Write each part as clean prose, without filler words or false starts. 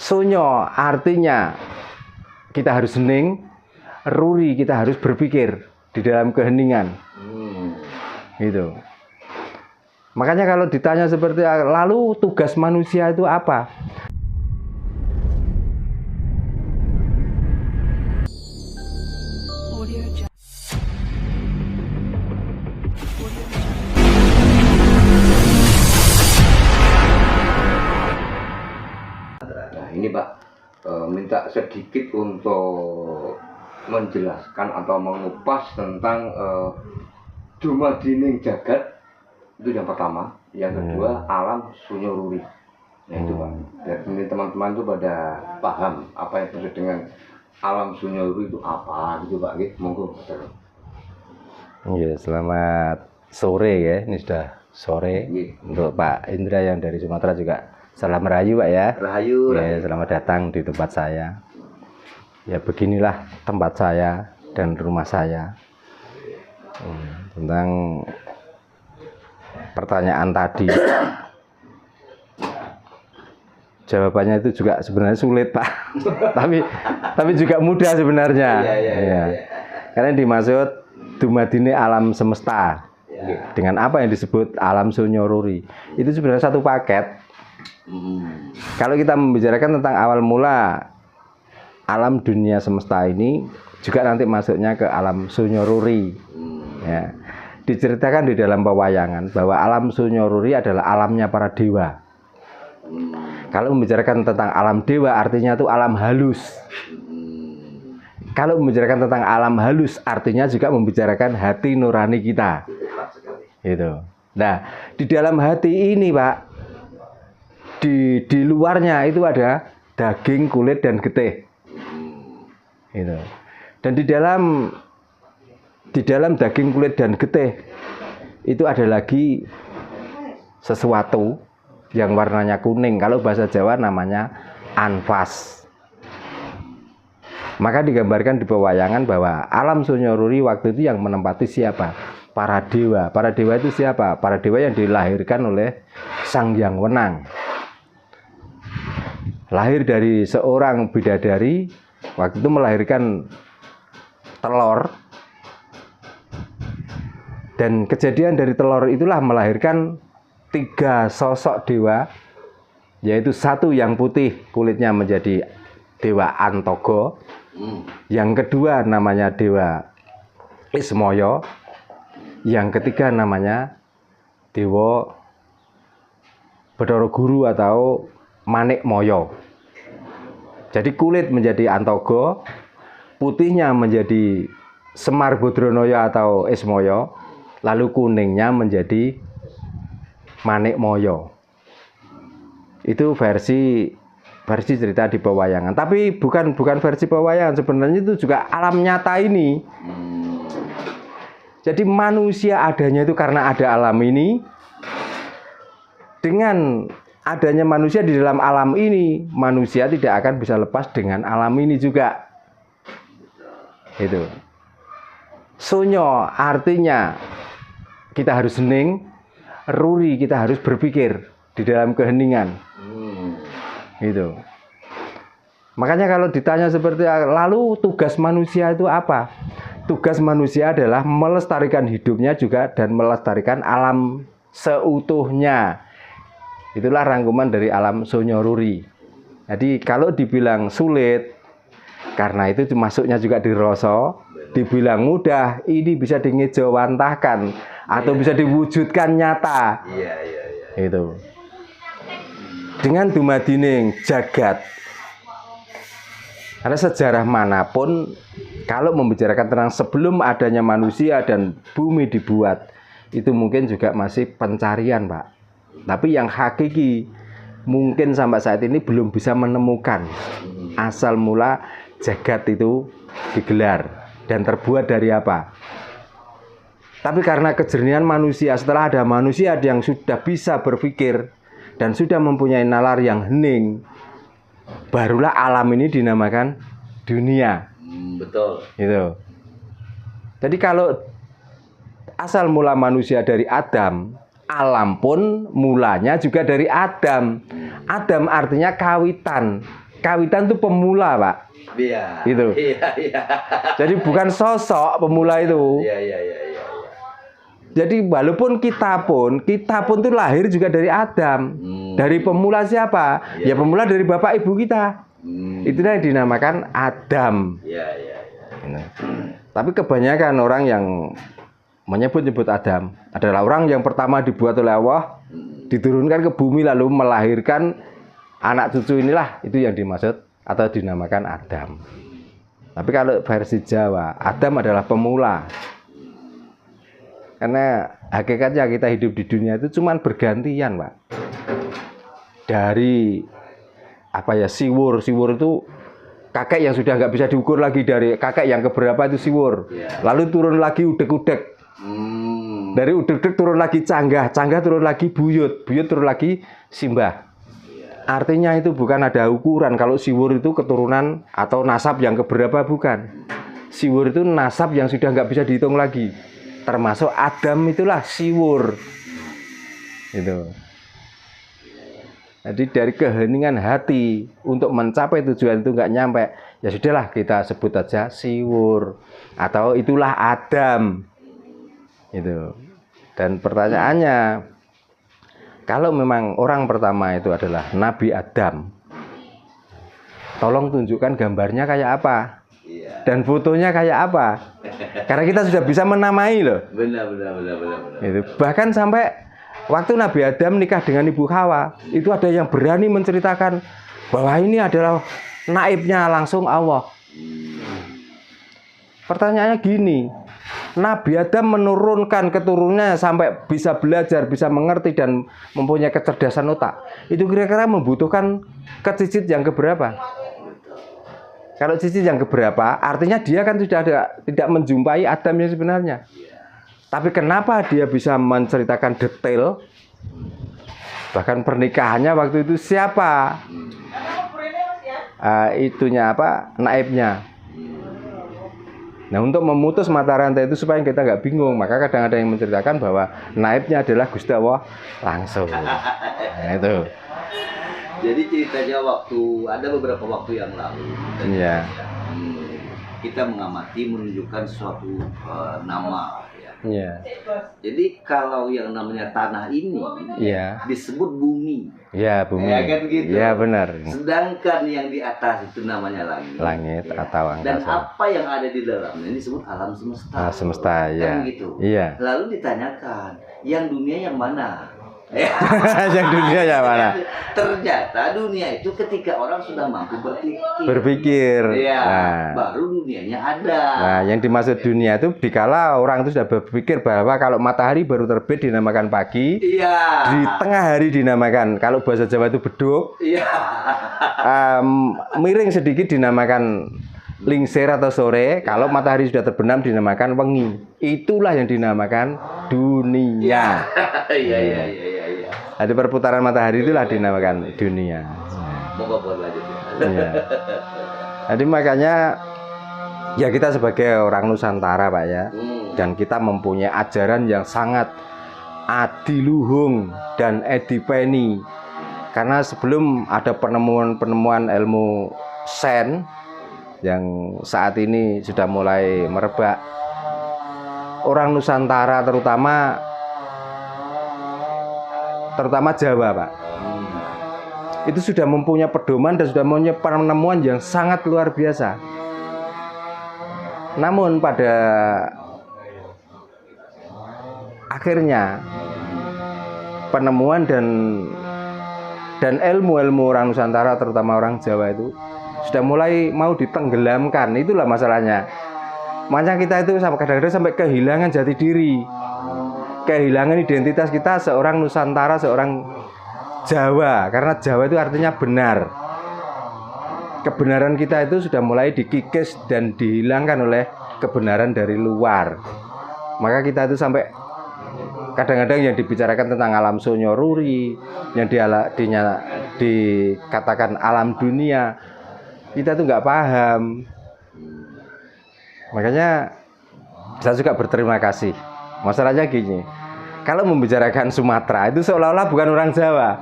Sunyo artinya kita harus hening, ruri kita harus berpikir di dalam keheningan. Gitu. Makanya kalau ditanya seperti lalu tugas manusia itu apa? Ini Pak, minta sedikit untuk menjelaskan atau mengupas tentang dumadining jagat, itu yang pertama. Yang kedua alam sunyo ruri. Nah itu Pak, biar ini teman-teman itu pada paham apa yang dimaksud dengan alam sunyo ruri itu apa gitu Pak. Monggo. Ya, selamat sore ya, ini sudah sore. Untuk Pak Indra yang dari Sumatera juga salam rahayu Pak ya. Rahayu. Ya, selamat datang di tempat saya. Ya beginilah tempat saya dan rumah saya. Tentang pertanyaan tadi, jawabannya itu juga sebenarnya sulit Pak. tapi juga mudah sebenarnya. Ya. Karena dimaksud dumadine alam semesta. Dengan apa yang disebut alam sunyo ruri, itu sebenarnya satu paket. Kalau kita membicarakan tentang awal mula alam dunia semesta ini, juga nanti masuknya ke alam sunyo ruri. Ya. Diceritakan di dalam pewayangan bahwa alam sunyo ruri adalah alamnya para dewa. Kalau membicarakan tentang alam dewa artinya itu alam halus. Kalau membicarakan tentang alam halus artinya juga membicarakan hati nurani kita. Gitu. Nah, di dalam hati ini Pak, di luarnya itu ada daging, kulit, dan getih. Gitu. Dan di dalam daging, kulit, dan getih itu ada lagi sesuatu yang warnanya kuning. Kalau bahasa Jawa namanya anfas. Maka digambarkan di pewayangan bahwa alam sunyo ruri waktu itu yang menempati siapa? Para dewa. Para dewa itu siapa? Para dewa yang dilahirkan oleh Sang Hyang Wenang. Lahir dari seorang bidadari, waktu itu melahirkan telur, dan kejadian dari telur itulah melahirkan 3 sosok dewa, yaitu satu yang putih kulitnya menjadi dewa Antogo, yang kedua namanya dewa Ismoyo, yang ketiga namanya dewa Bathara Guru atau Manik Moyo. Jadi kulit menjadi Antogo, putihnya menjadi Semar Bodronoyo atau Ismoyo, lalu kuningnya menjadi Manik Moyo. Itu versi cerita di pewayangan. Tapi bukan versi pewayangan, sebenarnya itu juga alam nyata ini. Jadi manusia adanya itu karena ada alam ini. Dengan adanya manusia di dalam alam ini, manusia tidak akan bisa lepas dengan alam ini juga. Itu. Sunyo artinya kita harus hening, ruri kita harus berpikir di dalam keheningan. Gitu. Makanya kalau ditanya seperti lalu tugas manusia itu apa? Tugas manusia adalah melestarikan hidupnya juga dan melestarikan alam seutuhnya. Itulah rangkuman dari alam sunyo ruri. Jadi kalau dibilang sulit, karena itu masuknya juga di rasa. Dibilang mudah, ini bisa ngejawantahkan atau bisa diwujudkan nyata. Itu. Dengan dumadining jagat. Karena sejarah manapun, kalau membicarakan tentang sebelum adanya manusia dan bumi dibuat, itu mungkin juga masih pencarian Pak. Tapi yang hakiki mungkin sampai saat ini belum bisa menemukan asal mula jagat itu digelar dan terbuat dari apa. Tapi karena kejernihan manusia, setelah ada manusia yang sudah bisa berpikir dan sudah mempunyai nalar yang hening, barulah alam ini dinamakan dunia. Betul. Gitu. Jadi kalau asal mula manusia dari Adam, alam pun mulanya juga dari Adam. Adam artinya kawitan. kawitan itu pemula, Pak. Iya. Gitu. Iya. Jadi bukan sosok pemula itu. Iya. Jadi walaupun kita pun tuh lahir juga dari Adam. Dari pemula siapa? Ya pemula dari bapak ibu kita. Itulah yang dinamakan Adam. Iya. Tapi kebanyakan orang yang menyebut-nyebut Adam adalah orang yang pertama dibuat oleh Allah, diturunkan ke bumi lalu melahirkan anak cucu, inilah itu yang dimaksud atau dinamakan Adam. Tapi kalau versi Jawa, Adam adalah pemula. Karena hakikatnya kita hidup di dunia itu cuman bergantian, Pak. Dari siwur itu kakek yang sudah nggak bisa diukur lagi, dari kakek yang keberapa itu siwur. Lalu turun lagi udek-udek. Dari udek-udek turun lagi canggah turun lagi buyut turun lagi simbah. Artinya itu bukan ada ukuran kalau siwur itu keturunan atau nasab yang keberapa, bukan. Siwur itu nasab yang sudah nggak bisa dihitung lagi. Termasuk Adam itulah siwur. Itu. Jadi dari keheningan hati untuk mencapai tujuan itu nggak nyampe, ya sudahlah kita sebut aja siwur atau itulah Adam. Itu. Dan pertanyaannya, kalau memang orang pertama itu adalah Nabi Adam, tolong tunjukkan gambarnya kayak apa dan fotonya kayak apa, karena kita sudah bisa menamai loh. Benar. Itu. Bahkan sampai waktu Nabi Adam nikah dengan Ibu Hawa, itu ada yang berani menceritakan bahwa ini adalah naibnya langsung Allah. Pertanyaannya gini, Nabi Adam menurunkan keturunannya sampai bisa belajar, bisa mengerti dan mempunyai kecerdasan otak. Itu kira-kira membutuhkan kecicit yang keberapa? Kalau cicit yang keberapa, artinya dia kan sudah tidak menjumpai Adam yang sebenarnya. Tapi kenapa dia bisa menceritakan detail? Bahkan pernikahannya waktu itu siapa? Naibnya. Nah, untuk memutus mata rantai itu supaya kita nggak bingung, maka kadang-kadang yang menceritakan bahwa naibnya adalah Gusti Allah langsung. Nah, itu. Jadi ceritanya ada beberapa waktu yang lalu, kita mengamati menunjukkan suatu nama. Jadi kalau yang namanya tanah ini disebut bumi. Ya, bumi. Ya kan gitu. Ya, benar. Sedangkan yang di atas itu namanya langit. Langit atau angkasa. Dan apa yang ada di dalamnya ini disebut alam semesta. Alam semesta, kan gitu. Iya. Lalu ditanyakan, yang dunia yang mana? Yang dunia yang mana? Ternyata dunia itu ketika orang sudah mampu berpikir. Baru dunianya ada. Nah, yang dimaksud dunia itu dikala orang itu sudah berpikir bahwa kalau matahari baru terbit dinamakan pagi. Di tengah hari dinamakan, kalau bahasa Jawa itu beduk. Miring sedikit dinamakan lingsir atau sore. Kalau matahari sudah terbenam dinamakan wengi. Itulah yang dinamakan dunia. Iya. Ada perputaran matahari itulah dinamakan dunia. Jadi makanya ya kita sebagai orang Nusantara, Pak ya, dan kita mempunyai ajaran yang sangat adiluhung dan edipeni. Karena sebelum ada penemuan ilmu sains yang saat ini sudah mulai merebak, orang Nusantara terutama Jawa, Pak, itu sudah mempunyai pedoman dan sudah mempunyai penemuan yang sangat luar biasa. Namun pada akhirnya penemuan dan ilmu orang Nusantara terutama orang Jawa itu sudah mulai mau ditenggelamkan. Itulah masalahnya. Makanya kita itu kadang-kadang sampai kehilangan jati diri, kehilangan identitas kita seorang Nusantara, seorang Jawa. Karena Jawa itu artinya benar. Kebenaran kita itu sudah mulai dikikis dan dihilangkan oleh kebenaran dari luar. Maka kita itu sampai kadang-kadang yang dibicarakan tentang alam sunyoruri, yang dikatakan alam dunia, kita tuh nggak paham. Makanya saya juga berterima kasih. Masalahnya gini, kalau membicarakan Sumatera itu seolah-olah bukan orang Jawa.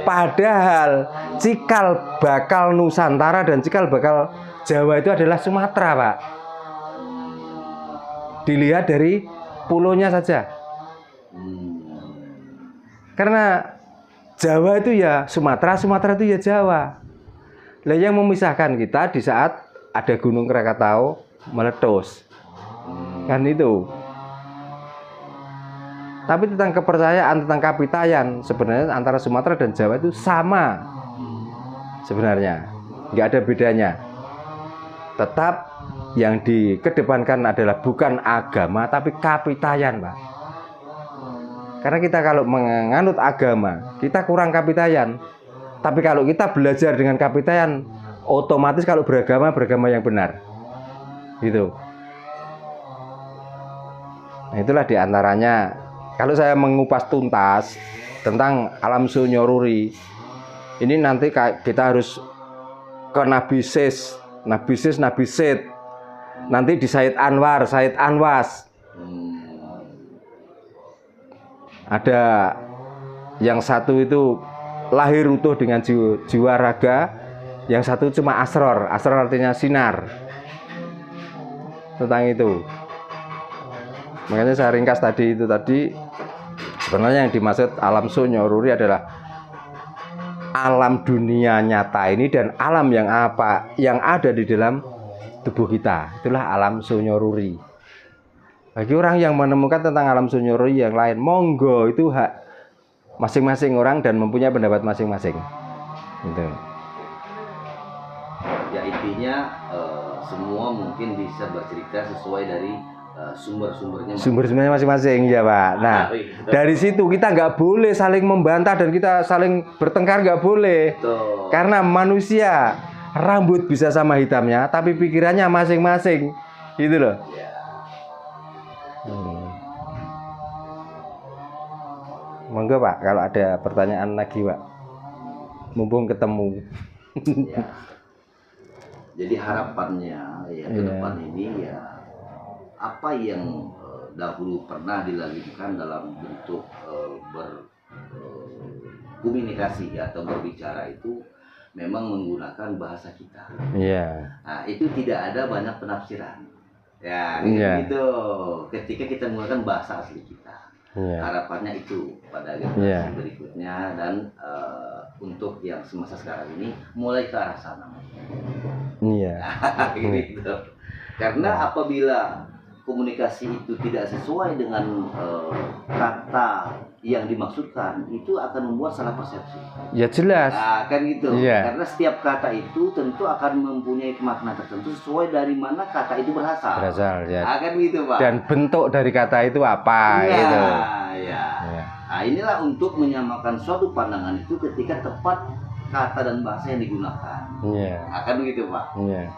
Padahal cikal bakal Nusantara dan cikal bakal Jawa itu adalah Sumatera, Pak. Dilihat dari pulaunya saja. Karena Jawa itu ya Sumatera, Sumatera itu ya Jawa. Lah yang memisahkan kita di saat ada Gunung Krakatau meletus. Kan itu. Tapi tentang kepercayaan, tentang kapitayan, sebenarnya antara Sumatera dan Jawa itu sama. Sebenarnya nggak ada bedanya. Tetap yang dikedepankan adalah bukan agama tapi kapitayan, Pak. Karena kita kalau menganut agama, kita kurang kapitayan. Tapi kalau kita belajar dengan kapitayan, otomatis kalau beragama yang benar. Gitu. Nah, itulah diantaranya. Kalau saya mengupas tuntas tentang alam Sunyo Ruri, ini nanti kita harus ke Nabi Sis, Nabi Sid, nanti di Said Anwar, Said Anwas. Ada yang satu itu lahir utuh dengan jiwa raga, yang satu cuma asror, asror artinya sinar. Tentang itu. Makanya saya ringkas tadi sebenarnya yang dimaksud alam Sunyo Ruri adalah alam dunia nyata ini dan alam yang ada di dalam tubuh kita. Itulah alam Sunyo Ruri. Bagi orang yang menemukan tentang alam Sunyo Ruri yang lain, monggo, itu hak masing-masing orang dan mempunyai pendapat masing-masing. Gitu. Ya intinya semua mungkin bisa bercerita sesuai dari sumber-sumbernya masing-masing ya Pak. Nah dari situ kita nggak boleh saling membantah dan kita saling bertengkar, nggak boleh. Betul. Karena manusia rambut bisa sama hitamnya tapi pikirannya masing-masing gitu loh ya. Monggo Pak kalau ada pertanyaan lagi Pak, mumpung ketemu. Ya. Jadi harapannya ya ke depan ini ya apa yang dahulu pernah dilakukan dalam bentuk berkomunikasi atau berbicara itu memang menggunakan bahasa kita. Iya. Nah, itu tidak ada banyak penafsiran. Ya, gitu. Ketika kita menggunakan bahasa asli kita. Harapannya itu pada generasi berikutnya dan untuk yang semasa sekarang ini mulai ke arah sana. Iya. Gitu. Karena apabila komunikasi itu tidak sesuai dengan kata yang dimaksudkan, itu akan membuat salah persepsi. Ya jelas. Nah, kan gitu. Karena setiap kata itu tentu akan mempunyai makna tertentu sesuai dari mana kata itu berasal. Ya. Nah, kan gitu Pak. Dan bentuk dari kata itu apa gitu. Ya. Nah, inilah untuk menyamakan suatu pandangan itu ketika tepat kata dan bahasa yang digunakan. Iya. Nah, kan gitu Pak. Iya.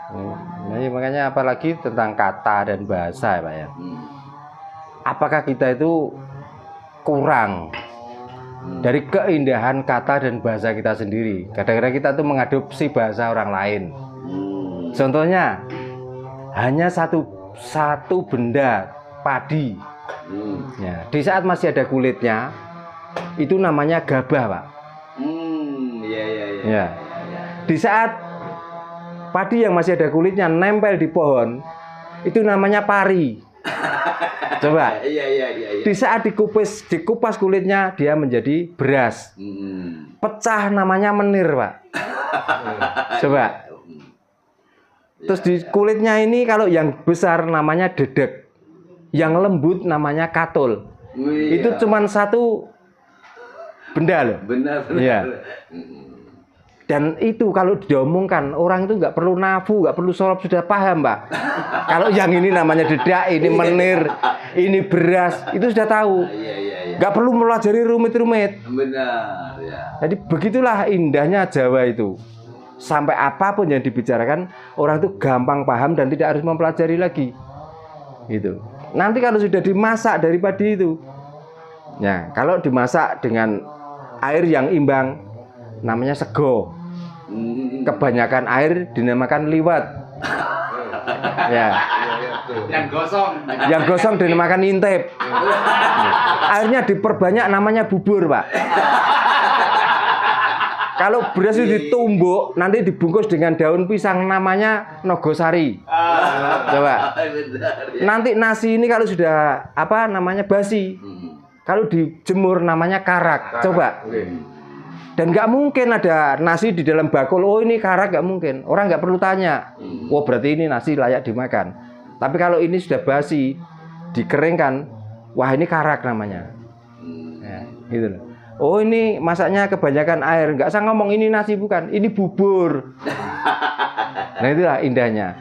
Nah, makanya apalagi tentang kata dan bahasa ya Pak ya. Apakah kita itu kurang dari keindahan kata dan bahasa kita sendiri? Kadang-kadang kita tuh mengadopsi bahasa orang lain. Contohnya hanya satu benda padi. Ya, di saat masih ada kulitnya itu namanya gabah Pak. Ya. Di saat padi yang masih ada kulitnya nempel di pohon itu namanya pari. Coba. Di saat dikupas kulitnya dia menjadi beras. Pecah namanya menir, Pak. Coba. Terus di kulitnya ini kalau yang besar namanya dedek. Yang lembut namanya katul. Itu cuman satu benda loh. Benar. Ya. Dan itu kalau diomongkan orang itu nggak perlu nafu, nggak perlu sorop, sudah paham Pak. Kalau yang ini namanya dedak, ini menir, ini beras, itu sudah tahu. Nggak perlu melajari rumit-rumit. Benar. Ya. Jadi begitulah indahnya Jawa itu. Sampai apapun yang dibicarakan orang itu gampang paham dan tidak harus mempelajari lagi. Gitu. Nanti kalau sudah dimasak dari padi itu, ya kalau dimasak dengan air yang imbang, namanya sego. Kebanyakan air dinamakan liwat. Ya. Yang gosong dinamakan intip. Airnya diperbanyak namanya bubur, Pak. Kalau beras itu ditumbuk, nanti dibungkus dengan daun pisang, namanya nogosari. Coba. Nanti nasi ini kalau sudah apa namanya basi, kalau dijemur namanya karak. Coba. Dan nggak mungkin ada nasi di dalam bakul. Oh ini karak, nggak mungkin. Orang nggak perlu tanya. Oh berarti ini nasi layak dimakan. Tapi kalau ini sudah basi, dikeringkan, wah ini karak namanya. Ya, gitu loh. Oh ini masaknya kebanyakan air, nggak usah ngomong ini nasi bukan, ini bubur. Nah itulah indahnya.